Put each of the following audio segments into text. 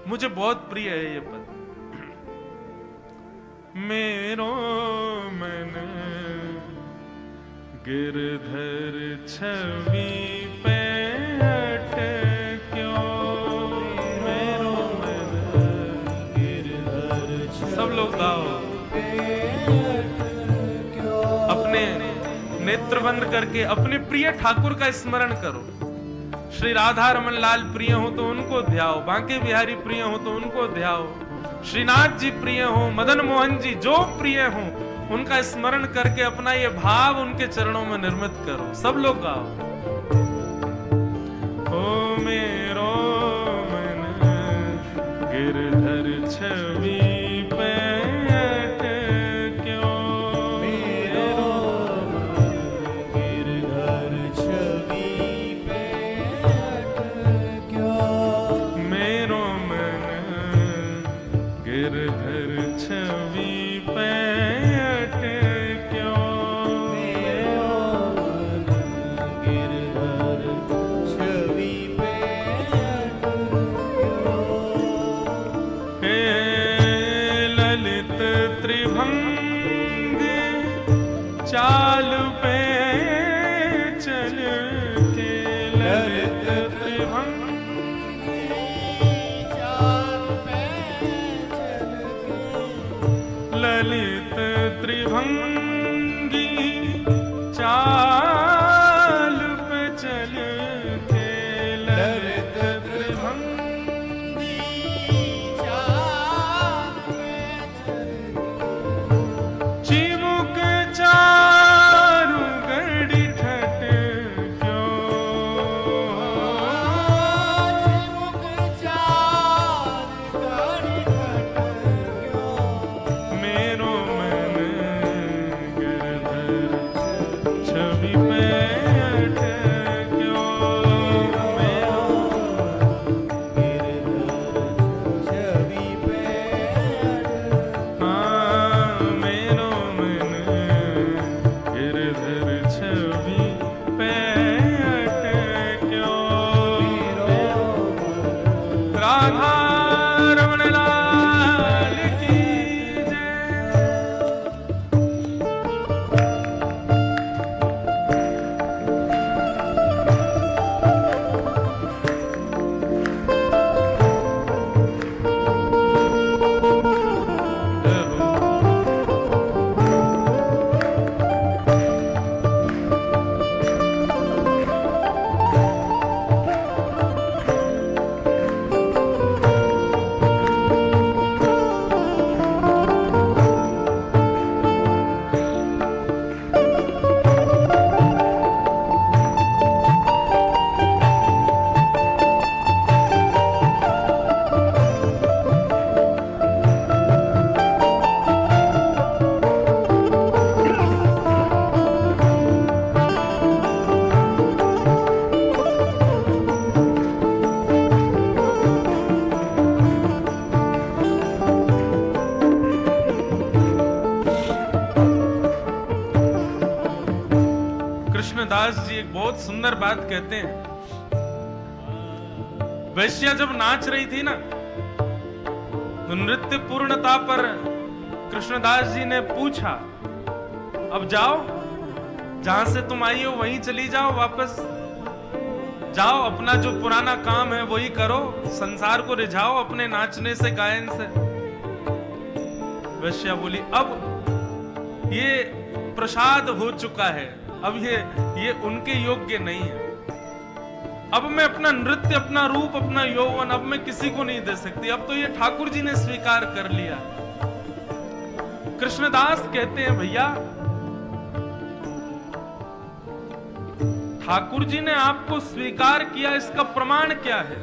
मुझे बहुत प्रिय है ये पद। मेरो मन गिरधर छवि पे अटक्यो, मेरो मन गिरधर छवि। सब लोग गाओ, अपने नेत्र बंद करके अपने प्रिय ठाकुर का स्मरण करो। श्री राधा रमन लाल प्रिय हो तो उनको ध्याओ, बांके बिहारी प्रिय हो तो उनको ध्याओ, श्रीनाथ जी प्रिय हो, मदन मोहन जी जो प्रिय हो उनका स्मरण करके अपना ये भाव उनके चरणों में निर्मित करो। सब लोग गाओ। ओ मेरो मन गिरधर छवि पे अटक्यो, मेरो मन गिरधर छवि पे अटक्यो, मेरो मन गिरधर छवि पे अटक्यो, मेरो मन गिरधर छवि पे अटक्यो। हे ललित त्रिभंग चाल पे चल के, ललित त्रिभंग ललित त्रिभंगी चाल पे चल के, ललित त्रिभंगी चाल पे चल के, चिबुक चारु गड़ी ठटक्यो, चिबुक चारु गड़ी ठटक्यो, मेरो मन गिरधर छवि पे अटक्यो, मेरो गिरधर छवि पे अटक्यो, हाँ मेरो मन गिरधर छवि पे अटक्यो, राधा रमन लाल की जय। कृष्णदास जी एक बहुत सुंदर बात कहते हैं। वैश्या जब नाच रही थी ना, तो नृत्य पूर्णता पर कृष्णदास जी ने पूछा, अब जाओ, जहां से तुम आई हो वहीं चली जाओ, वापस जाओ, अपना जो पुराना काम है वही करो, संसार को रिझाओ अपने नाचने से, गायन से। वैश्या बोली, अब ये प्रसाद हो चुका है, अब ये उनके योग्य नहीं है, अब मैं अपना नृत्य, अपना रूप, अपना यौवन अब मैं किसी को नहीं दे सकती, अब तो ये ठाकुर जी ने स्वीकार कर लिया। कृष्णदास कहते हैं, भैया ठाकुर जी ने आपको स्वीकार किया, इसका प्रमाण क्या है?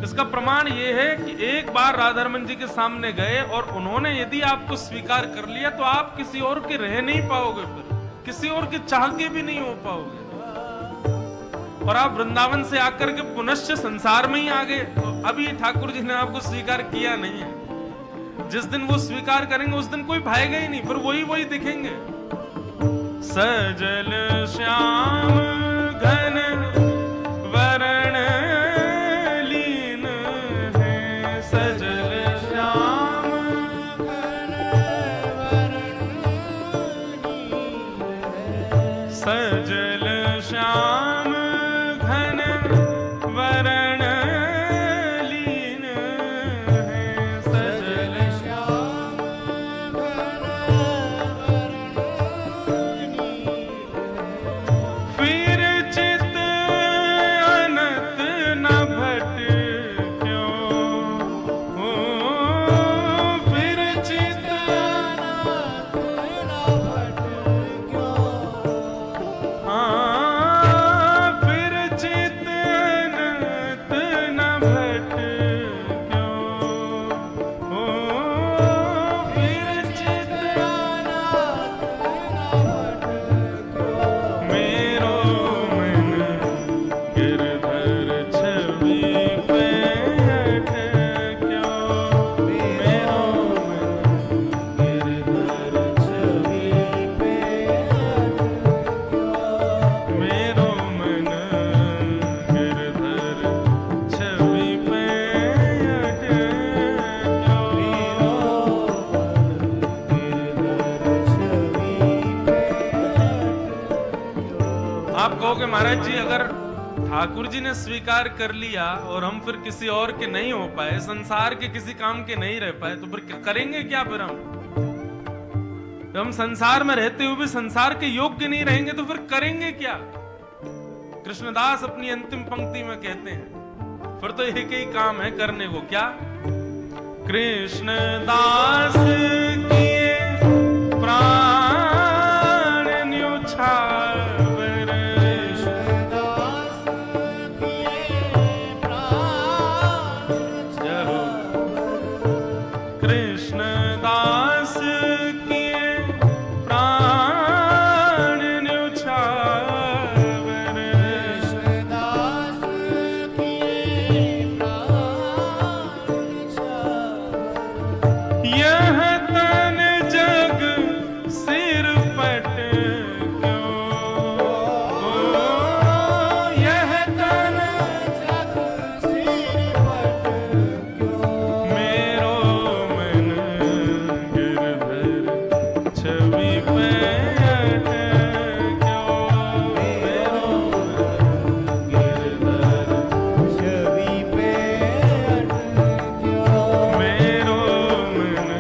इसका प्रमाण यह है कि एक बार राधारमन जी के सामने गए और उन्होंने यदि आपको स्वीकार कर लिया तो आप किसी और के रह नहीं पाओगे, फिर किसी और के चाह के भी नहीं हो पाओगे, और आप वृंदावन से आकर के पुनश्च संसार में ही आ गए। तो अभी ठाकुर जी ने आपको स्वीकार किया नहीं है, जिस दिन वो स्वीकार करेंगे उस दिन कोई भाएगा ही नहीं, फिर वही दिखेंगे। सजल श्याम घन वरण लीन है, महाराज जी अगर ठाकुर जी ने स्वीकार कर लिया और हम फिर किसी और के नहीं हो पाए, संसार के किसी काम के नहीं रह पाए, तो फिर करेंगे क्या? फिर हम संसार में रहते हुए भी संसार के योग्य नहीं रहेंगे तो फिर करेंगे क्या? कृष्णदास अपनी अंतिम पंक्ति में कहते हैं फिर तो एक ही काम है करने को, क्या? कृष्णदास किए प्राण न्योछावर, कृष्णदास किए प्राण न्योछावर, कृष्णदास किए प्राण न्योछावर, यह तन जग सिर पट क्यों, यह तन जग सिर पट क्यों, मेरो मन गिरधर छवि पे अटक क्यों, मेरो मन गिरधर छवि पे अटक क्यों, मेरो मन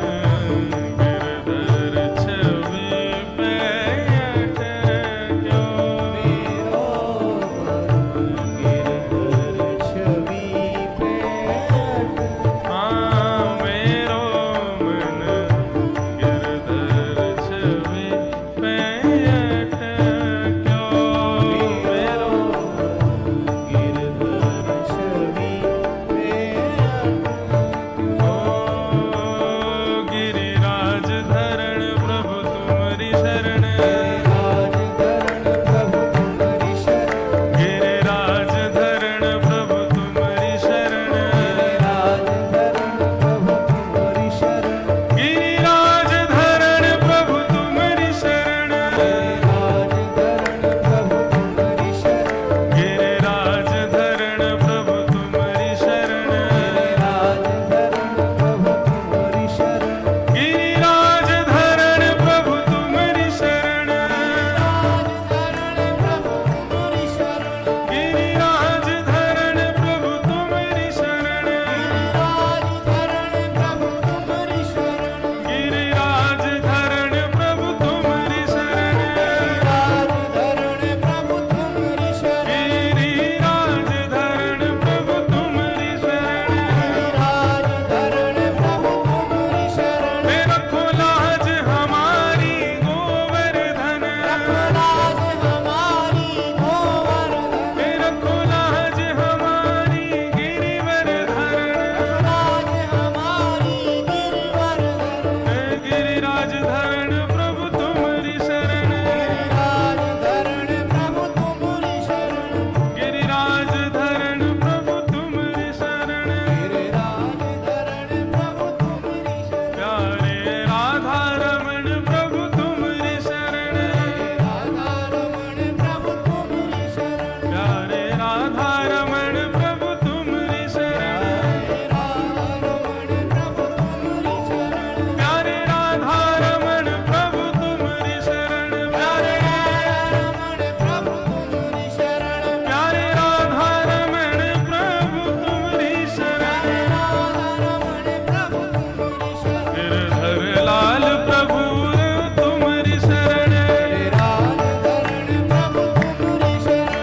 गिरधर छवि पे अटक क्यों, मेरो मन गिरधर छवि पे अटक, हाँ मेरो मन गिरधर छवि पे अटक क्यों, मेरो गिरधर छवि पे अटक क्यों, गिरिराज धरण प्रभु तुम्हारी शरण, गिरिराज धरण प्रभु तुम्हारी शरण, गिरिराज धरण प्रभु तुम्हारी शरण, गिरिराज धरण प्रभु तुम्हारी शरण, गिरिराज धरण प्रभु तुम्हारी शरण, गिरिराज धरण प्रभु तुम्हारी शरण, गिरिराज धरण प्रभु तुम्हारी शरण, गिरिराज धरण प्रभु तुम्हारी शरण, हे रखो लाज हमारी गोवर्धन, हे रखो लाज हमारी गिरिवर्धन, गिरिराज धरण प्रभु तुम्हारी शरण, गिरिराज धरण प्रभु तुम्हारी शरण, प्यारे राधा रमण प्रभु तुम्हारी शरण, प्यारे राधा रमण प्रभु तुम्हारी शरण, प्यारे राधा रमण प्रभु तुम्हारी शरण, प्यारे प्यारे राधा रमण प्रभु तुम्हारी शरण, गिरधर लाल प्रभु तुम्हारी शरण, गिरिराज धरण प्रभु तुम्हारी शरण,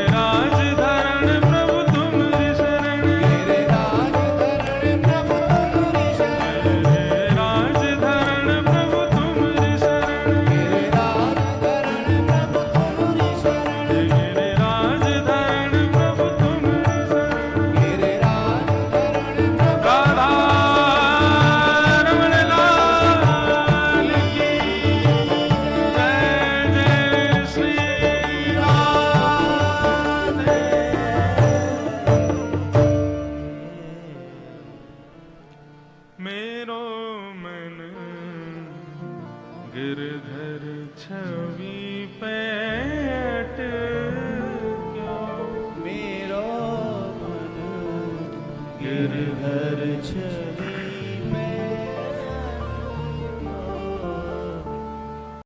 गिरिराज धरण प्रभु तुम्हारी शरण, गिरिराज धरण प्रभु तुम्हारी शरण, राधा रमण लाल की जय, जय श्री राधे। मेरो मन गिरधर छवि पे अटक क्यों, मेरो मन गिरधर छवि